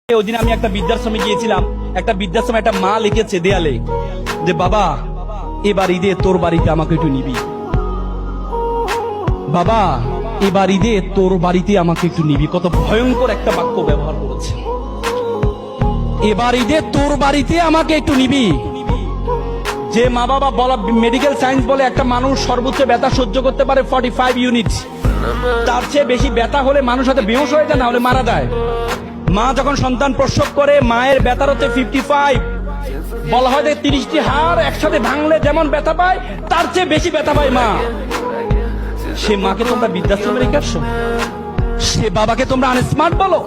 ওই দিন আমি একটা বৃদ্ধাশ্রমে গিয়েছিলাম। একটা বৃদ্ধাশ্রমে একটা মা লিখেছে দেয়ালে যে বাবা এবার ঈদে তোর বাড়িতে আমাকে একটু নিবি, বাবা এবার ঈদে তোর বাড়িতে আমাকে একটু নিবি। কত ভয়ঙ্কর একটা বাক্য ব্যবহার করেছে, এবার ঈদে তোর বাড়িতে আমাকে একটু নিবি। যে মা বাবা বলা, মেডিকেল সায়েন্স বলে একটা মানুষ সর্বোচ্চ ব্যথা সহ্য করতে পারে 45 ইউনিট। তার চেয়ে বেশি ব্যথা হলে মানুষ হয়তো বেহুশ হয়ে যায়, না হলে মারা যায়। মা যখন সন্তান প্রসব করে মায়ের ব্যথার হচ্ছে 55। বলা হয় যে 30টি হাড় একসাথে ভাঙলে যেমন ব্যথা পায় তার চেয়ে বেশি ব্যথা পায় মা। সে মাকে তোমরা বৃদ্ধাশ্রমে রেখে আসছো, সে বাবাকে তোমরা আনস্মার্ট বলো।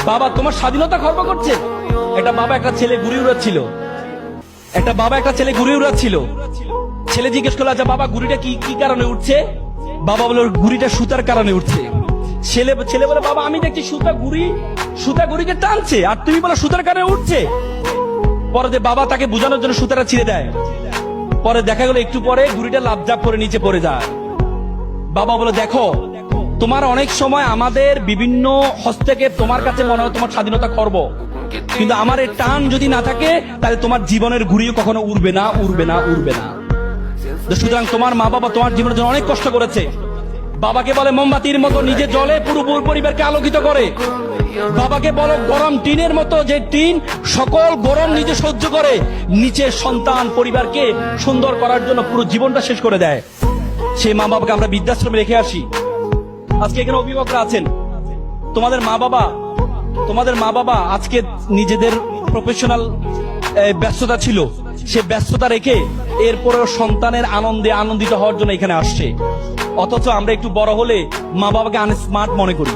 বাবা তোমার স্বাধীনতা খর্ব করছে। একটা বাবা একটা ছেলে ঘুরে উড়াচ্ছিল, একটা বাবা একটা ছেলে ঘুরে উড়াচ্ছিল। ছেলে জিজ্ঞেস করলো আচ্ছা বাবা ঘুড়িটা কি কি কারণে উঠছে? বাবা বলল ঘুড়িটা সুতার কারণে উঠছে। ছেলে বলে বাবা আমি দেখছি সুতা ঘুড়িকে টানছে, আর তুমি বলো সুতার কারণে উঠছে। পরে যে বাবা তাকে বোঝানোর জন্য সুতাটা ছিঁড়ে দেয়। পরে দেখা গেল একটু পরে ঘুড়িটা লাফঝাপ করে নিচে পড়ে যায়। বাবা বলে দেখো তোমার অনেক সময় আমাদের বিভিন্ন হস্তক্ষেপ তোমার কাছে মনে হয় তোমার স্বাধীনতা খর্ব, কিন্তু আমার এই টান যদি না থাকে তাহলে তোমার জীবনের ঘুড়িও কখনো উড়বে না, উড়বে না, উড়বে না। সুতরাং তোমার মা বাবা তোমার জীবনের জন্য অনেক কষ্ট করেছে। বাবাকে বলে মোমবাতির মতো নিজে জ্বলে পুরো পরিবারকে আলোকিত করে। বাবাকে বলো গরম টিনের মতো, যে টিন সকল গরম নিজে সহ্য করে, নিচে সন্তান পরিবারকে সুন্দর করার জন্য পুরো জীবনটা শেষ করে দেয়। সেই মা বাবাকে আমরা বৃদ্ধাশ্রমে রেখে আসি। আজকে এখানে অভিভাবকরা আছেন, তোমাদের মা বাবা আজকে নিজেদের প্রফেশনাল ব্যস্ততা ছিল, সে ব্যস্ততা রেখে এরপরেও সন্তানের আনন্দে আনন্দিত হওয়ার জন্য এখানে আসছে। অথচ আমরা একটু বড় হলে মা বাবাকে আনস্মার্ট মনে করি।